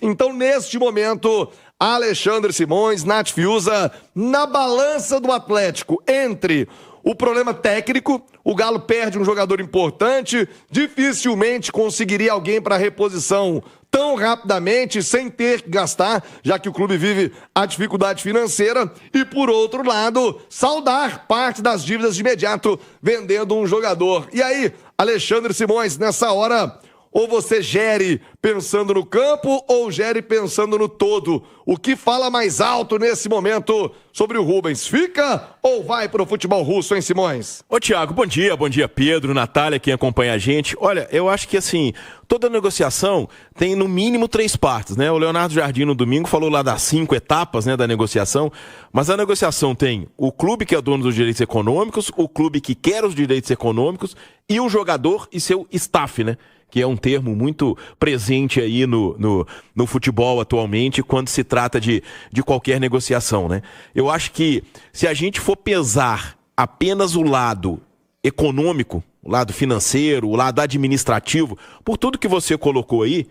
Então, neste momento, Alexandre Simões, Nath Fiuza, na balança do Atlético entre o problema técnico, o Galo perde um jogador importante, dificilmente conseguiria alguém para reposição tão rapidamente, sem ter que gastar, já que o clube vive a dificuldade financeira, e por outro lado, saldar parte das dívidas de imediato, vendendo um jogador. E aí, Alexandre Simões, nessa hora, ou você gere pensando no campo ou gere pensando no todo? O que fala mais alto nesse momento sobre o Rubens? Fica ou vai pro futebol russo, hein, Simões? Ô, Thiago, bom dia Pedro, Natália, quem acompanha a gente. Olha, eu acho que assim, toda negociação tem no mínimo 3 partes, né? O Leonardo Jardim no domingo falou lá das 5 etapas, né, da negociação, mas a negociação tem o clube que é dono dos direitos econômicos, o clube que quer os direitos econômicos e o jogador e seu staff, né? Que é um termo muito presente aí no futebol atualmente, quando se trata de qualquer negociação, né? Eu acho que se a gente for pesar apenas o lado econômico, o lado financeiro, o lado administrativo, por tudo que você colocou aí,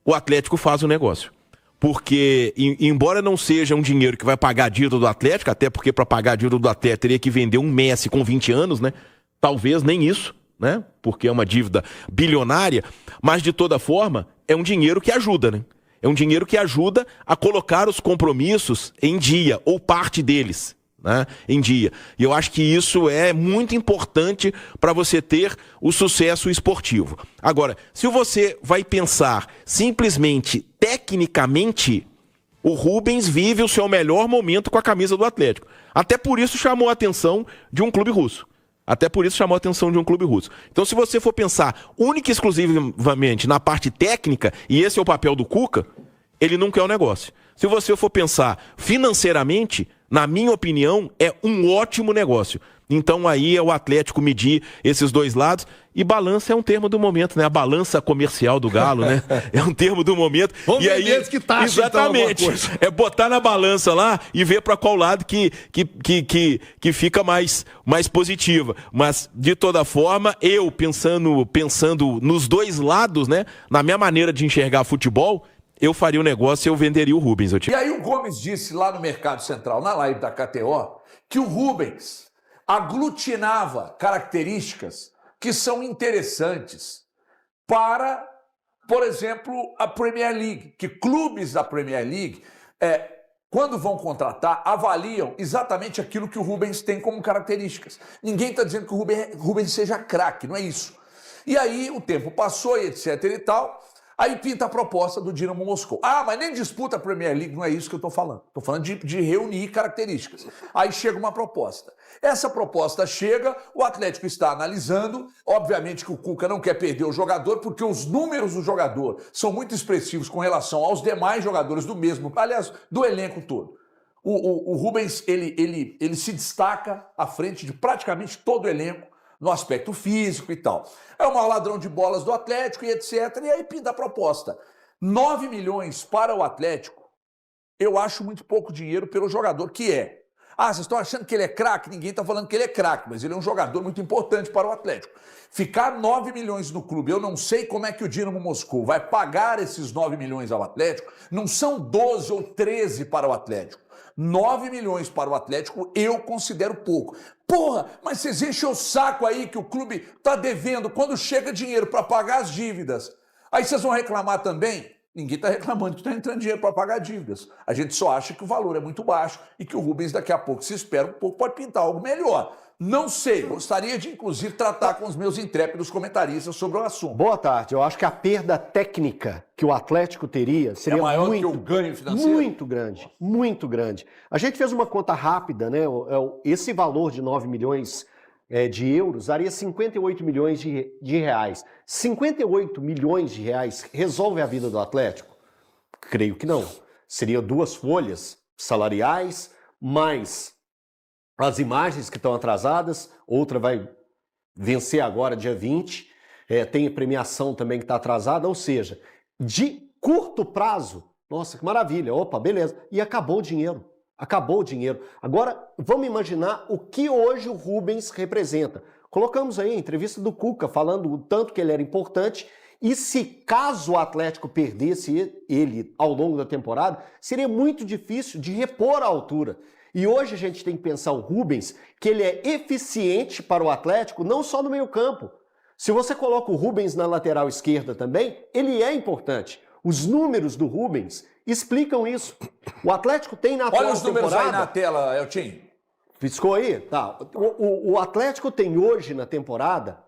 o Atlético faz o negócio. Porque, embora não seja um dinheiro que vai pagar a dívida do Atlético, até porque para pagar a dívida do Atlético teria que vender um Messi com 20 anos, né? Talvez nem isso, né? Porque é uma dívida bilionária, mas de toda forma é um dinheiro que ajuda, né? É um dinheiro que ajuda a colocar os compromissos em dia, ou parte deles, né, em dia. E eu acho que isso é muito importante para você ter o sucesso esportivo. Agora, se você vai pensar simplesmente tecnicamente, o Rubens vive o seu melhor momento com a camisa do Atlético. Até por isso chamou a atenção de um clube russo. Então, se você for pensar única e exclusivamente na parte técnica, e esse é o papel do Cuca, ele não quer o negócio. Se você for pensar financeiramente, na minha opinião, é um ótimo negócio. Então aí é o Atlético medir esses dois lados. E balança é um termo do momento, né? A balança comercial do Galo, né? É um termo do momento. Vamos e aí, que taxa, exatamente. Então, é botar na balança lá e ver para qual lado que fica mais positiva. Mas, de toda forma, eu pensando nos dois lados, né? Na minha maneira de enxergar futebol, eu faria o negócio e eu venderia o Rubens. E aí o Gomes disse lá no Mercado Central, na live da KTO, que o Rubens aglutinava características que são interessantes para, por exemplo, a Premier League, que clubes da Premier League, quando vão contratar, avaliam exatamente aquilo que o Rubens tem como características. Ninguém está dizendo que o Rubens seja craque, não é isso. E aí o tempo passou e etc e tal, aí pinta a proposta do Dinamo Moscou. Ah, mas nem disputa a Premier League, não é isso que eu estou falando. Estou falando de reunir características. Aí chega uma proposta. Essa proposta chega, o Atlético está analisando. Obviamente que o Cuca não quer perder o jogador, porque os números do jogador são muito expressivos com relação aos demais jogadores do mesmo, aliás, do elenco todo. O Rubens, ele se destaca à frente de praticamente todo o elenco, no aspecto físico e tal. É o maior ladrão de bolas do Atlético e etc. E aí pinta a proposta. 9 milhões para o Atlético, eu acho muito pouco dinheiro pelo jogador que é. Ah, vocês estão achando que ele é craque? Ninguém está falando que ele é craque, mas ele é um jogador muito importante para o Atlético. Ficar 9 milhões no clube, eu não sei como é que o Dinamo Moscou vai pagar esses 9 milhões ao Atlético, não são 12 ou 13 para o Atlético. 9 milhões para o Atlético eu considero pouco. Porra, mas vocês enchem o saco aí que o clube está devendo quando chega dinheiro para pagar as dívidas. Aí vocês vão reclamar também? Ninguém está reclamando que está entrando dinheiro para pagar dívidas. A gente só acha que o valor é muito baixo e que o Rubens daqui a pouco, se espera um pouco, pode pintar algo melhor. Não sei, gostaria de inclusive tratar com os meus intrépidos comentaristas sobre o assunto. Boa tarde, eu acho que a perda técnica que o Atlético teria seria maior do que o ganho financeiro? Muito grande, muito grande. A gente fez uma conta rápida, né? Esse valor de 9 milhões de euros daria 58 milhões de reais. 58 milhões de reais resolve a vida do Atlético? Creio que não. Seria 2 folhas salariais, mais as imagens que estão atrasadas, outra vai vencer agora dia 20, tem a premiação também que está atrasada, ou seja, de curto prazo, nossa, que maravilha, opa, beleza, e acabou o dinheiro. Acabou o dinheiro. Agora, vamos imaginar o que hoje o Rubens representa. Colocamos aí a entrevista do Cuca falando o tanto que ele era importante E se caso o Atlético perdesse ele ao longo da temporada, seria muito difícil de repor a altura. E hoje a gente tem que pensar o Rubens, que ele é eficiente para o Atlético, não só no meio-campo. Se você coloca o Rubens na lateral esquerda também, ele é importante. Os números do Rubens explicam isso. O Atlético tem na atual Olha os números temporada... aí na tela, Eltinho. Piscou aí? Tá. O Atlético tem hoje na temporada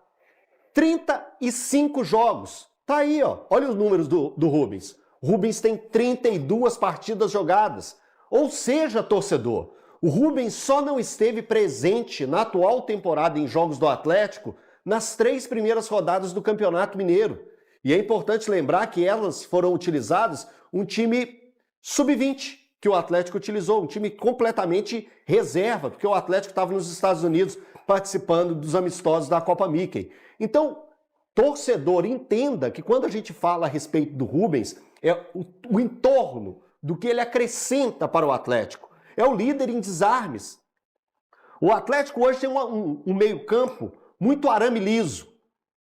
35 jogos. Tá aí, ó. Olha os números do Rubens. O Rubens tem 32 partidas jogadas. Ou seja, torcedor, o Rubens só não esteve presente na atual temporada em jogos do Atlético nas 3 primeiras rodadas do Campeonato Mineiro. E é importante lembrar que elas foram utilizadas um time sub-20 que o Atlético utilizou, um time completamente reserva, porque o Atlético estava nos Estados Unidos participando dos amistosos da Copa Mickey. Então, torcedor, entenda que quando a gente fala a respeito do Rubens, é o entorno do que ele acrescenta para o Atlético. É o líder em desarmes. O Atlético hoje tem um meio-campo muito arame liso,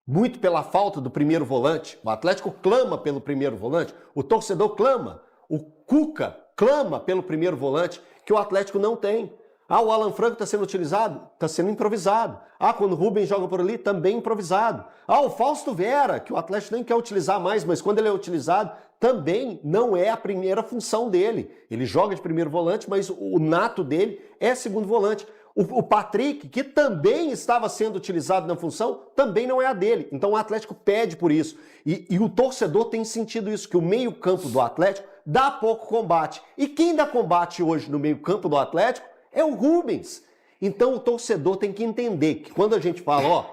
muito pela falta do primeiro volante. O Atlético clama pelo primeiro volante, o torcedor clama, o Cuca clama pelo primeiro volante, que o Atlético não tem. Ah, o Alan Franco está sendo utilizado? Está sendo improvisado. Ah, quando o Rubens joga por ali, também improvisado. Ah, o Fausto Vera, que o Atlético nem quer utilizar mais, mas quando ele é utilizado, também não é a primeira função dele. Ele joga de primeiro volante, mas o nato dele é segundo volante. O Patrick, que também estava sendo utilizado na função, também não é a dele. Então o Atlético pede por isso. E o torcedor tem sentido isso, que o meio-campo do Atlético dá pouco combate. E quem dá combate hoje no meio-campo do Atlético é o Rubens. Então o torcedor tem que entender que quando a gente fala, ó,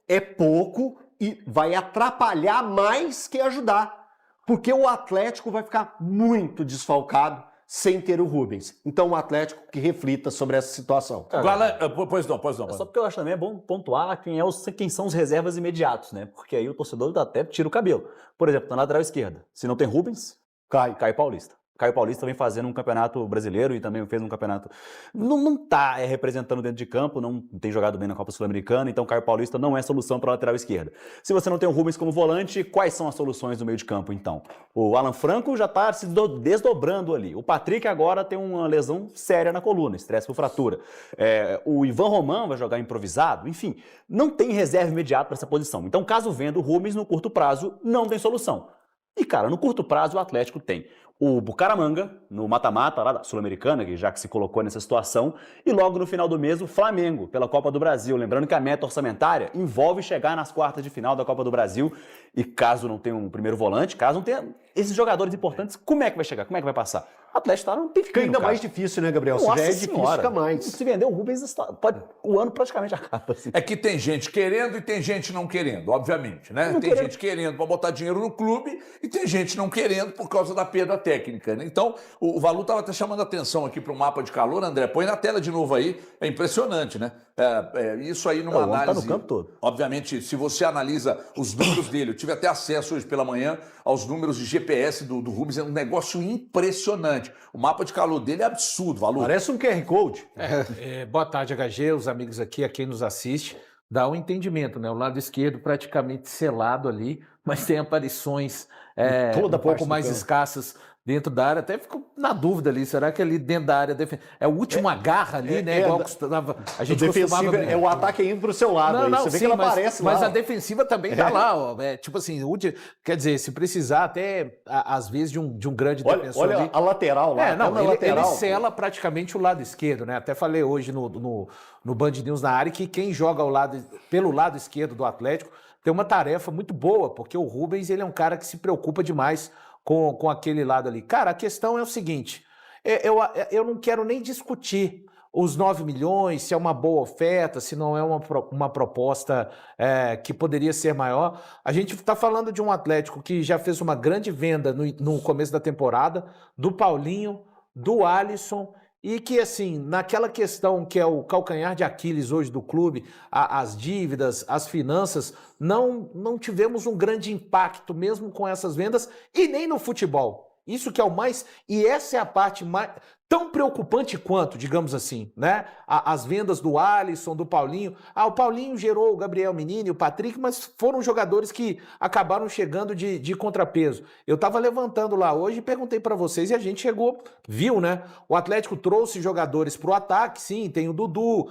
é pouco e vai atrapalhar mais que ajudar. Porque o Atlético vai ficar muito desfalcado sem ter o Rubens. Então o Atlético que reflita sobre essa situação. Pois não. É só porque eu acho também é bom pontuar quem são os reservas imediatos, né? Porque aí o torcedor até tira o cabelo. Por exemplo, na lateral esquerda, se não tem Rubens, Caio Paulista. Caio Paulista vem fazendo um campeonato brasileiro e também fez um campeonato... Não tá representando dentro de campo, não tem jogado bem na Copa Sul-Americana, então Caio Paulista não é solução para a lateral esquerda. Se você não tem o Rubens como volante, quais são as soluções do meio de campo, então? O Alan Franco já está se desdobrando ali. O Patrick agora tem uma lesão séria na coluna, estresse por fratura. O Ivan Román vai jogar improvisado, enfim, não tem reserva imediata para essa posição. Então, caso venda o Rubens, no curto prazo, não tem solução. E, cara, no curto prazo o Atlético tem o Bucaramanga, no mata-mata lá da Sul-Americana, que já que se colocou nessa situação, e logo no final do mês o Flamengo, pela Copa do Brasil. Lembrando que a meta orçamentária envolve chegar nas quartas de final da Copa do Brasil, e caso não tenha um primeiro volante, caso não tenha esses jogadores importantes, como é que vai chegar? Como é que vai passar? O Atlético não tem Fica ainda mais difícil, né, Gabriel? Nossa já é difícil, fica mais. Se vender o Rubens, o ano praticamente acaba. Assim. É que tem gente querendo e tem gente não querendo, obviamente, né? Tem gente querendo para botar dinheiro no clube e tem gente não querendo por causa da perda técnica, né? Então, o Valu estava até chamando a atenção aqui para o mapa de calor, André, põe na tela de novo aí, é impressionante, né? Isso aí numa análise... Tá no campo todo. Obviamente, se você analisa os números dele, eu tive até acesso hoje pela manhã aos números de GPS do Rubens, é um negócio impressionante. O mapa de calor dele é absurdo, Valu. Parece um QR Code. Boa tarde, HG, os amigos aqui, a quem nos assiste. Dá um entendimento, né? O lado esquerdo praticamente selado ali, mas tem aparições um pouco mais escassas dentro da área. Até fico na dúvida ali, será que ali dentro da área é o último agarra ali, né? Igual costumava, a gente costumava brincar. O ataque indo para o seu lado. Você vê que ela aparece lá. Mas a defensiva também tá lá, ó. Tipo assim, quer dizer, se precisar até, às vezes, de um grande defensor olha ali. a lateral lá. Ele sela praticamente o lado esquerdo, né? Até falei hoje no Band News na área que quem joga pelo lado esquerdo do Atlético tem uma tarefa muito boa, porque o Rubens ele é um cara que se preocupa demais com aquele lado ali. Cara, a questão é o seguinte, eu não quero nem discutir os 9 milhões, se é uma boa oferta, se não é uma proposta que poderia ser maior. A gente está falando de um Atlético que já fez uma grande venda no começo da temporada, do Paulinho, do Alisson, e que, assim, naquela questão que é o calcanhar de Aquiles hoje do clube, as dívidas, as finanças, não tivemos um grande impacto mesmo com essas vendas e nem no futebol. Isso que é o mais... E essa é a parte mais... tão preocupante quanto, digamos assim, né? As vendas do Alisson, do Paulinho. O Paulinho gerou o Gabriel Menino e o Patrick, mas foram jogadores que acabaram chegando de contrapeso. Eu estava levantando lá hoje e perguntei para vocês e a gente viu, né? O Atlético trouxe jogadores para o ataque, sim, tem o Dudu,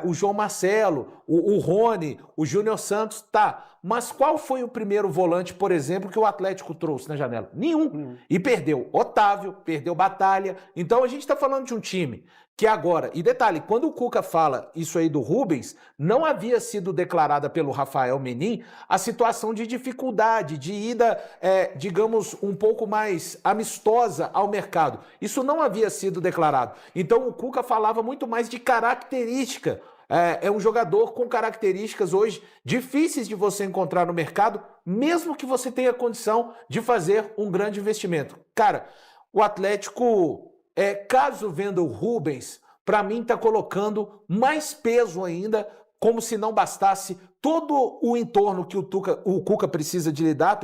o João Marcelo, o Rony, o Júnior Santos, tá. Mas qual foi o primeiro volante, por exemplo, que o Atlético trouxe na janela? Nenhum. E perdeu Otávio, perdeu Batalha. Então a gente está falando de um time que agora... E detalhe, quando o Cuca fala isso aí do Rubens, não havia sido declarada pelo Rafael Menin a situação de dificuldade, de ida, digamos, um pouco mais amistosa ao mercado. Isso não havia sido declarado. Então o Cuca falava muito mais de característica. É um jogador com características hoje difíceis de você encontrar no mercado, mesmo que você tenha condição de fazer um grande investimento. Cara, o Atlético, caso venda o Rubens, para mim está colocando mais peso ainda, como se não bastasse todo o entorno que o Cuca precisa de lidar,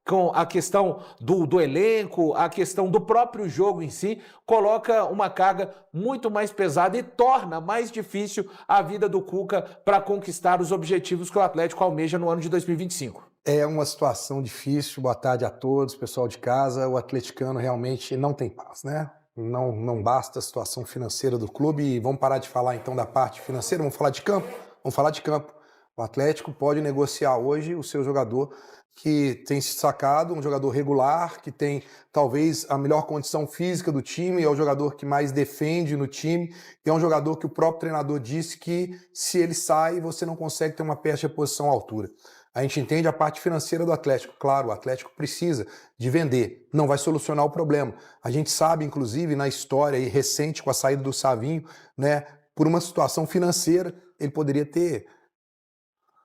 com a questão do elenco, a questão do próprio jogo em si, coloca uma carga muito mais pesada e torna mais difícil a vida do Cuca para conquistar os objetivos que o Atlético almeja no ano de 2025. É uma situação difícil. Boa tarde a todos, pessoal de casa. O atleticano realmente não tem paz, né? Não basta a situação financeira do clube. E vamos parar de falar então da parte financeira, vamos falar de campo? Vamos falar de campo. O Atlético pode negociar hoje o seu jogador que tem se destacado, um jogador regular, que tem talvez a melhor condição física do time, é o jogador que mais defende no time, e é um jogador que o próprio treinador disse que se ele sai, você não consegue ter uma peça de reposição à altura. A gente entende a parte financeira do Atlético. Claro, o Atlético precisa de vender, não vai solucionar o problema. A gente sabe, inclusive, na história aí, recente com a saída do Savinho, né, por uma situação financeira, ele poderia ter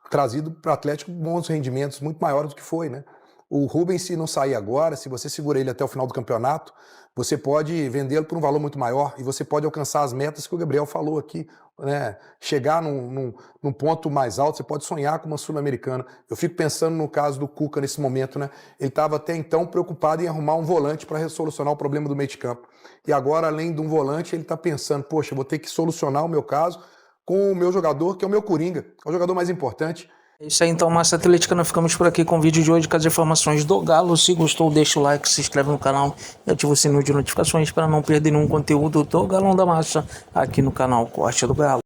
trazido para o Atlético bons rendimentos, muito maiores do que foi, né? O Rubens, se não sair agora, se você segura ele até o final do campeonato, você pode vendê-lo por um valor muito maior e você pode alcançar as metas que o Gabriel falou aqui, né? Chegar num ponto mais alto, você pode sonhar com uma Sul-Americana. Eu fico pensando no caso do Cuca nesse momento, né? Ele estava até então preocupado em arrumar um volante para solucionar o problema do meio de campo. E agora, além de um volante, ele está pensando, poxa, eu vou ter que solucionar o meu caso com o meu jogador, que é o meu Coringa, é o jogador mais importante. É isso aí, então, Massa Atlética, nós ficamos por aqui com o vídeo de hoje com as informações do Galo. Se gostou, deixa o like, se inscreve no canal e ativa o sininho de notificações para não perder nenhum conteúdo do Galão da Massa aqui no canal Corte do Galo.